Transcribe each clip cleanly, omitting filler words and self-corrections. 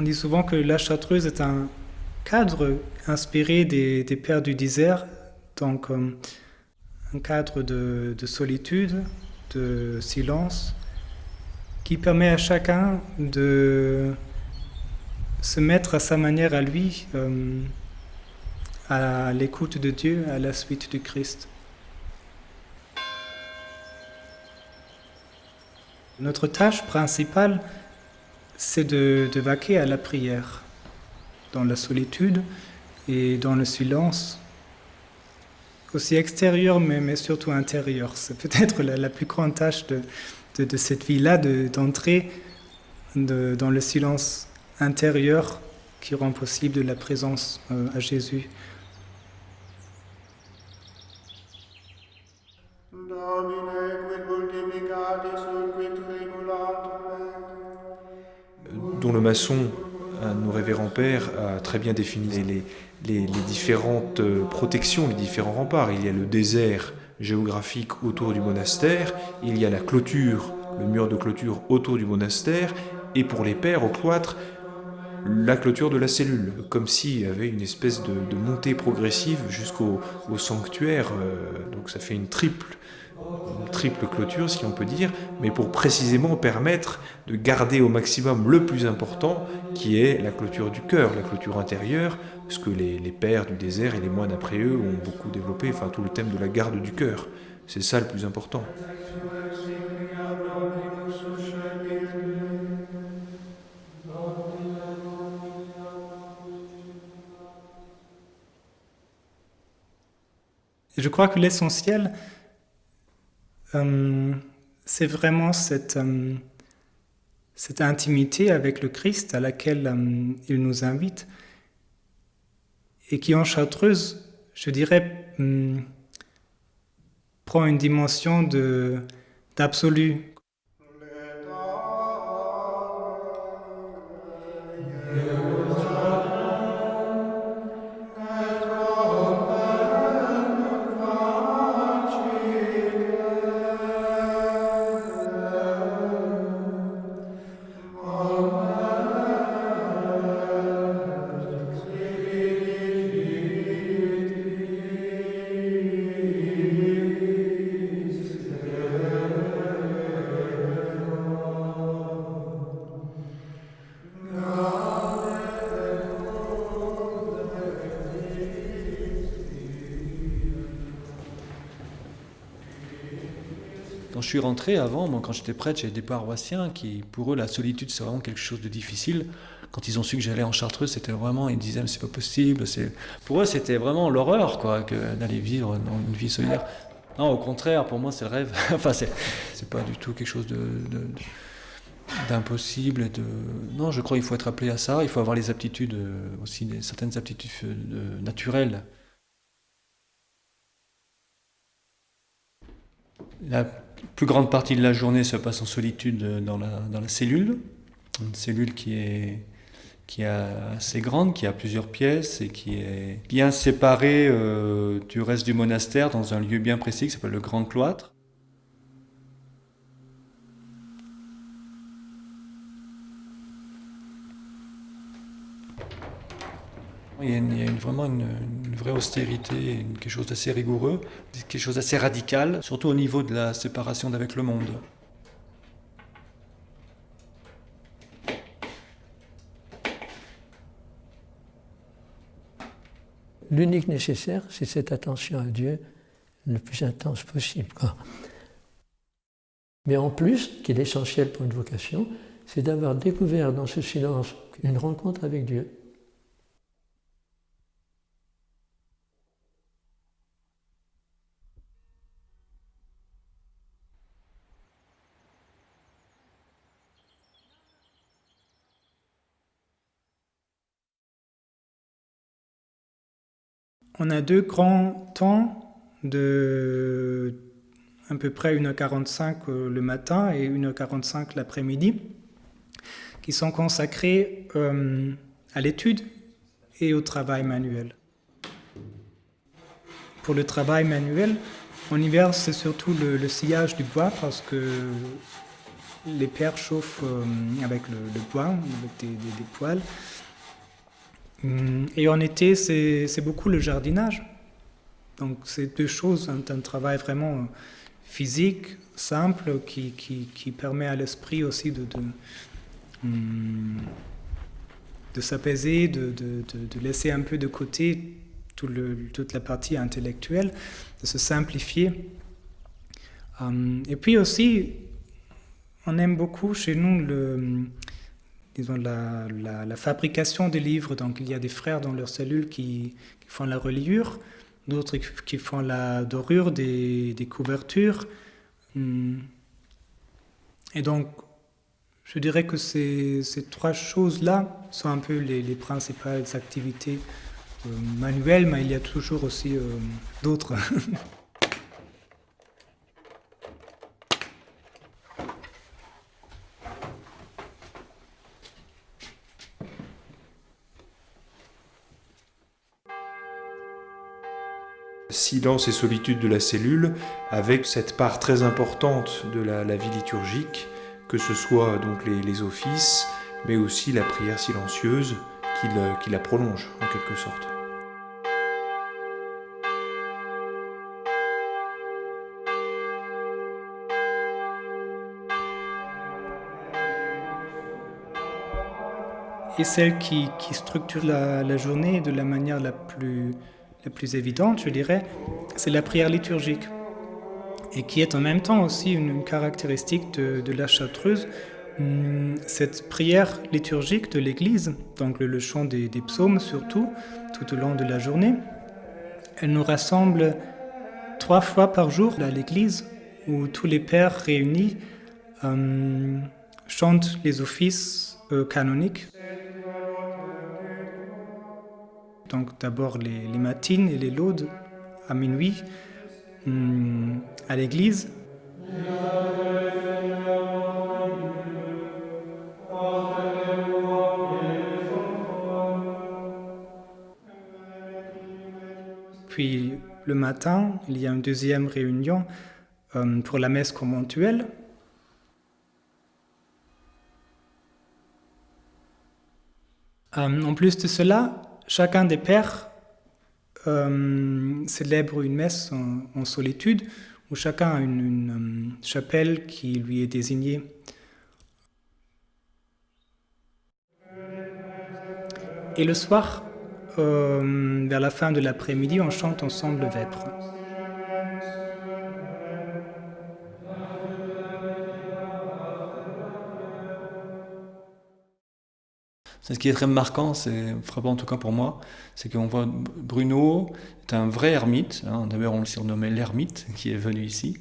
On dit souvent que la Chartreuse est un cadre inspiré des pères du désert, donc un cadre de solitude, de silence, qui permet à chacun de se mettre à sa manière à lui, à l'écoute de Dieu, à la suite du Christ. Notre tâche principale, c'est de vaquer à la prière, dans la solitude et dans le silence, aussi extérieur mais surtout intérieur. C'est peut-être la plus grande tâche de cette vie-là, d'entrer dans le silence intérieur qui rend possible la présence à Jésus. Dont le maçon, nos révérends pères, a très bien défini les différentes protections, les différents remparts. Il y a le désert géographique autour du monastère, il y a la clôture, le mur de clôture autour du monastère, et pour les pères au cloître, la clôture de la cellule, comme s'il y avait une espèce de montée progressive jusqu'au sanctuaire. Donc ça fait une triple clôture, si on peut dire, mais pour précisément permettre de garder au maximum le plus important, qui est la clôture du cœur, la clôture intérieure, ce que les pères du désert et les moines après eux ont beaucoup développé, enfin tout le thème de la garde du cœur. C'est ça le plus important. Et je crois que l'essentiel, c'est vraiment cette intimité avec le Christ à laquelle il nous invite et qui en Chartreuse, je dirais, prend une dimension d'absolu. Quand je suis rentré avant, moi, quand j'étais prêtre, j'avais des paroissiens qui, pour eux, la solitude, c'est vraiment quelque chose de difficile. Quand ils ont su que j'allais en Chartreuse, c'était vraiment, ils me disaient, mais c'est pas possible. Pour eux, c'était vraiment l'horreur, quoi, d'aller vivre dans une vie solitaire. Non, au contraire, pour moi, c'est le rêve. Enfin, c'est pas du tout quelque chose d'impossible. Non, je crois qu'il faut être appelé à ça. Il faut avoir les aptitudes, aussi certaines aptitudes naturelles. La plus grande partie de la journée se passe en solitude dans la cellule. Une cellule qui est assez grande, qui a plusieurs pièces et qui est bien séparée du reste du monastère dans un lieu bien précis qui s'appelle le Grand Cloître. Il y a vraiment une vraie austérité, quelque chose d'assez rigoureux, quelque chose d'assez radical, surtout au niveau de la séparation d'avec le monde. L'unique nécessaire, c'est cette attention à Dieu le plus intense possible, quoi. Mais en plus, ce qui est essentiel pour une vocation, c'est d'avoir découvert dans ce silence une rencontre avec Dieu. On a 2 grands temps de à peu près 1h45 le matin et 1h45 l'après-midi qui sont consacrés à l'étude et au travail manuel. Pour le travail manuel, en hiver, c'est surtout le sciage du bois parce que les pères chauffent avec le bois, avec des poêles. Et en été, c'est beaucoup le jardinage. Donc c'est deux choses, un travail vraiment physique, simple, qui permet à l'esprit aussi de s'apaiser, de laisser un peu de côté toute la partie intellectuelle, de se simplifier. Et puis aussi, on aime beaucoup chez nous la fabrication des livres. Donc il y a des frères dans leur cellule qui font la reliure, d'autres qui font la dorure des couvertures. Et donc, je dirais que ces trois choses-là sont un peu les principales activités manuelles, mais il y a toujours aussi d'autres. Silence et solitude de la cellule, avec cette part très importante de la vie liturgique, que ce soit donc les offices, mais aussi la prière silencieuse qui la prolonge en quelque sorte. Et celle qui structure la journée de la manière la plus évidente, je dirais, c'est la prière liturgique. Et qui est en même temps aussi une caractéristique de la Chartreuse. Cette prière liturgique de l'Église, donc le chant des psaumes surtout, tout au long de la journée, elle nous rassemble 3 fois par jour à l'Église, où tous les pères réunis chantent les offices canoniques. Donc d'abord les matines et les laudes à minuit à l'église. Puis le matin, il y a une deuxième réunion pour la messe conventuelle. En plus de cela, chacun des pères célèbre une messe en solitude, où chacun a une chapelle qui lui est désignée. Et le soir, vers la fin de l'après-midi, on chante ensemble Vêpres. Ce qui est très marquant, c'est frappant en tout cas pour moi, c'est qu'on voit Bruno est un vrai ermite. D'ailleurs, on le surnommait l'ermite qui est venu ici.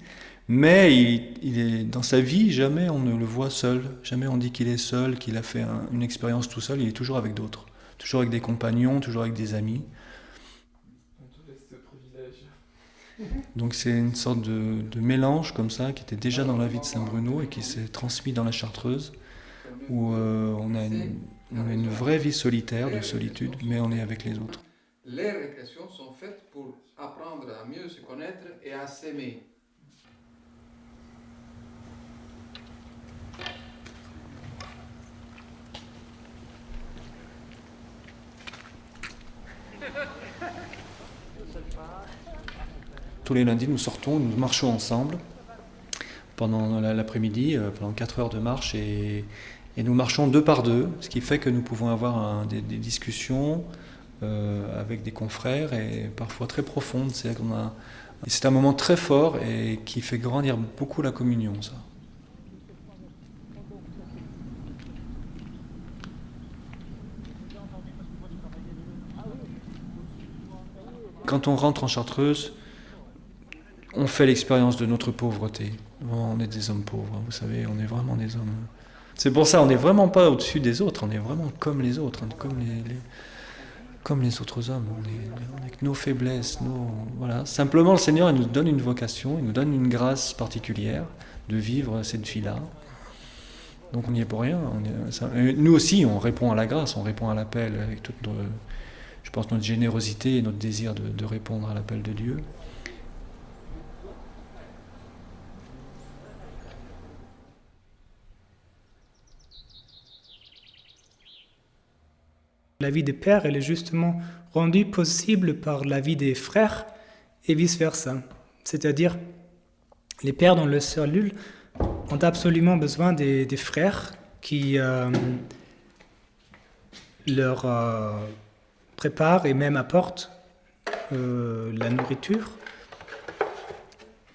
Mais il est dans sa vie, jamais on ne le voit seul. Jamais on dit qu'il est seul, qu'il a fait une expérience tout seul. Il est toujours avec d'autres, toujours avec des compagnons, toujours avec des amis. Donc c'est une sorte de mélange comme ça qui était déjà dans la vie de Saint Bruno et qui s'est transmis dans la Chartreuse, où on a une vraie vie solitaire, de solitude, mais on est avec les autres. Les récréations sont faites pour apprendre à mieux se connaître et à s'aimer. Tous les lundis, nous sortons, nous marchons ensemble pendant l'après-midi, pendant 4 heures de marche, et nous marchons 2 par 2, ce qui fait que nous pouvons avoir des discussions avec des confrères, et parfois très profondes. C'est un moment très fort et qui fait grandir beaucoup la communion, ça. Quand on rentre en Chartreuse, on fait l'expérience de notre pauvreté. On est des hommes pauvres, vous savez, on est vraiment des hommes. C'est pour ça, on n'est vraiment pas au-dessus des autres, on est vraiment comme les autres, comme les autres hommes. On est avec nos faiblesses, voilà. Simplement, le Seigneur, il nous donne une vocation, il nous donne une grâce particulière de vivre cette vie-là. Donc on n'y est pour rien. Nous aussi, on répond à la grâce, on répond à l'appel avec toute notre générosité et notre désir de répondre à l'appel de Dieu. La vie des pères, elle est justement rendue possible par la vie des frères et vice-versa. C'est-à-dire, les pères dans leur cellule ont absolument besoin des frères qui leur préparent et même apportent la nourriture,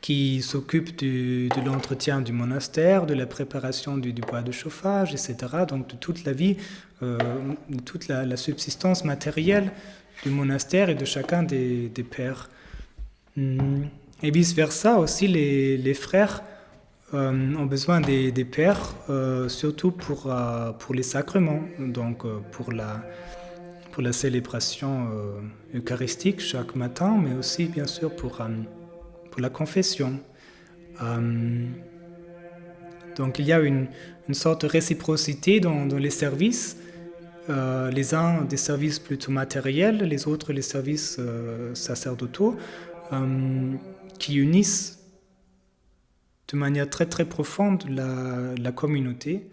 qui s'occupent de l'entretien du monastère, de la préparation du bois de chauffage, etc. Donc de toute la vie, de toute la subsistance matérielle du monastère et de chacun des pères. Et vice-versa, aussi les frères ont besoin des pères, surtout pour les sacrements, donc pour la célébration eucharistique chaque matin, mais aussi bien sûr pour la confession. Donc il y a une sorte de réciprocité dans les services, les uns des services plutôt matériels, les autres les services sacerdotaux, qui unissent de manière très très profonde la communauté.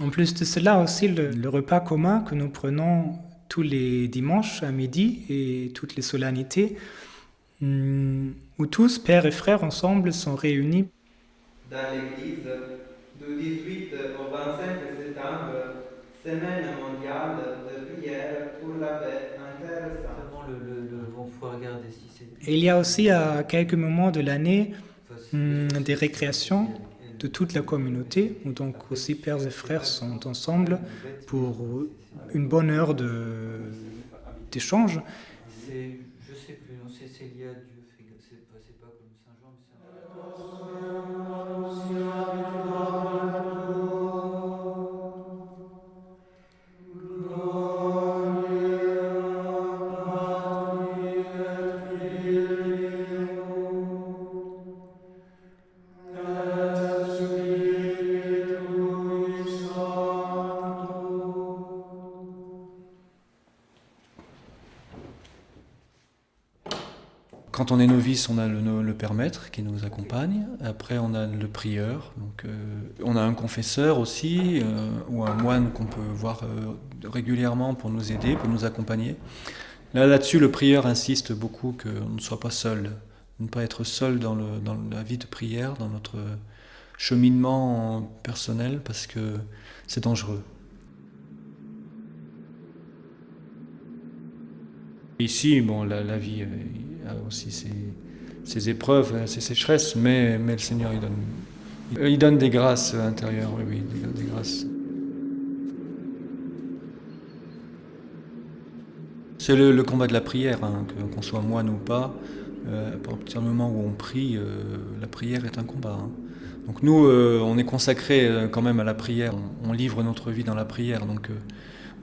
En plus de cela aussi, le repas commun que nous prenons tous les dimanches à midi et toutes les solennités, où tous, pères et frères ensemble, sont réunis. Dans l'église, du 18 au 25 septembre, semaine mondiale de prière pour la paix intéressante. Et il y a aussi à quelques moments de l'année des récréations de toute la communauté, où donc aussi pères et frères sont ensemble pour une bonne heure d'échange. Je sais plus, non, c'est lié à Dieu, c'est pas comme Saint Jean, Quand on est novice, on a le père maître qui nous accompagne. Après, on a le prieur. Donc, on a un confesseur aussi, ou un moine qu'on peut voir régulièrement pour nous aider, pour nous accompagner. Là-dessus, le prieur insiste beaucoup qu'on ne soit pas seul, ne pas être seul dans la vie de prière, dans notre cheminement personnel, parce que c'est dangereux. Ici, bon, la vie a aussi ses épreuves, ses sécheresses, mais le Seigneur, il donne des grâces intérieures, oui, des grâces. C'est le combat de la prière, hein, qu'on soit moine ou pas. À partir du moment où on prie, la prière est un combat. Hein. Donc nous, on est consacrés quand même à la prière, on livre notre vie dans la prière, donc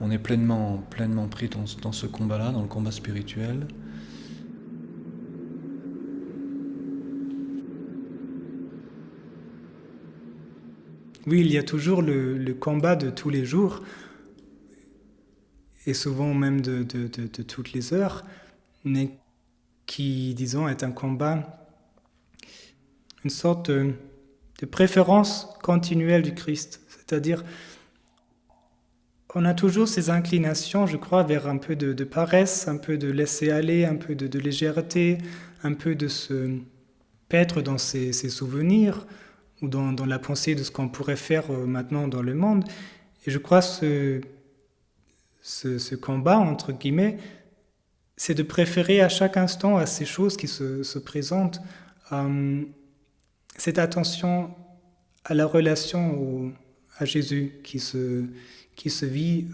on est pleinement pris dans ce combat-là, dans le combat spirituel. Oui, il y a toujours le combat de tous les jours, et souvent même de toutes les heures, mais qui, disons, est un combat, une sorte de préférence continuelle du Christ. C'est-à-dire, on a toujours ces inclinations, je crois, vers un peu de paresse, un peu de laisser aller, un peu de légèreté, un peu de se paître dans ses souvenirs ou dans la pensée de ce qu'on pourrait faire maintenant dans le monde. Et je crois ce combat, entre guillemets, c'est de préférer à chaque instant à ces choses qui se présentent cette attention à la relation à Jésus qui se vit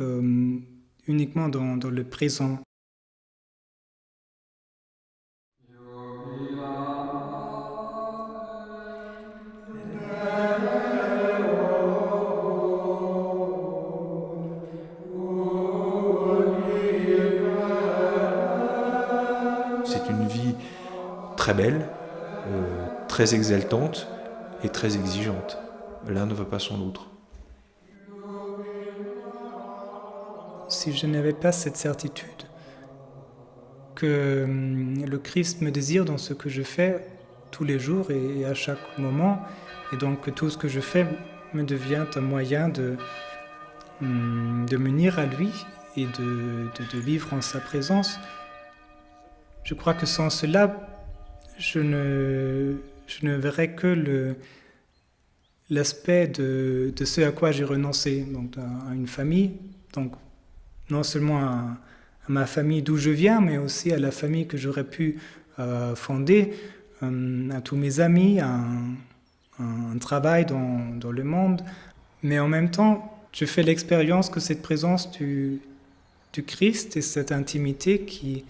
uniquement dans le présent. C'est une vie très belle, très exaltante et très exigeante. L'un ne va pas sans l'autre. Si je n'avais pas cette certitude que le Christ me désire dans ce que je fais tous les jours et à chaque moment, et donc que tout ce que je fais me devient un moyen de m'unir à lui et de vivre en sa présence. Je crois que sans cela, je ne verrais que l'aspect de ce à quoi j'ai renoncé, donc à une famille, donc non seulement à ma famille d'où je viens, mais aussi à la famille que j'aurais pu fonder, à tous mes amis, à un travail dans le monde. Mais en même temps, je fais l'expérience que cette présence du Christ et cette intimité qui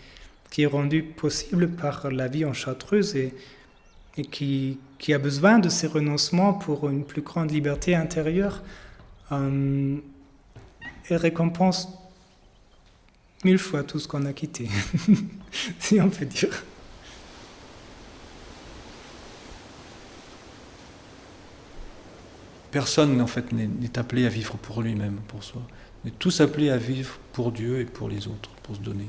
est rendue possible par la vie en Chartreuse et qui a besoin de ces renoncements pour une plus grande liberté intérieure, et récompense 1000 fois tout ce qu'on a quitté, si on peut dire. Personne, en fait, n'est appelé à vivre pour lui-même, pour soi. On est tous appelés à vivre pour Dieu et pour les autres, pour se donner.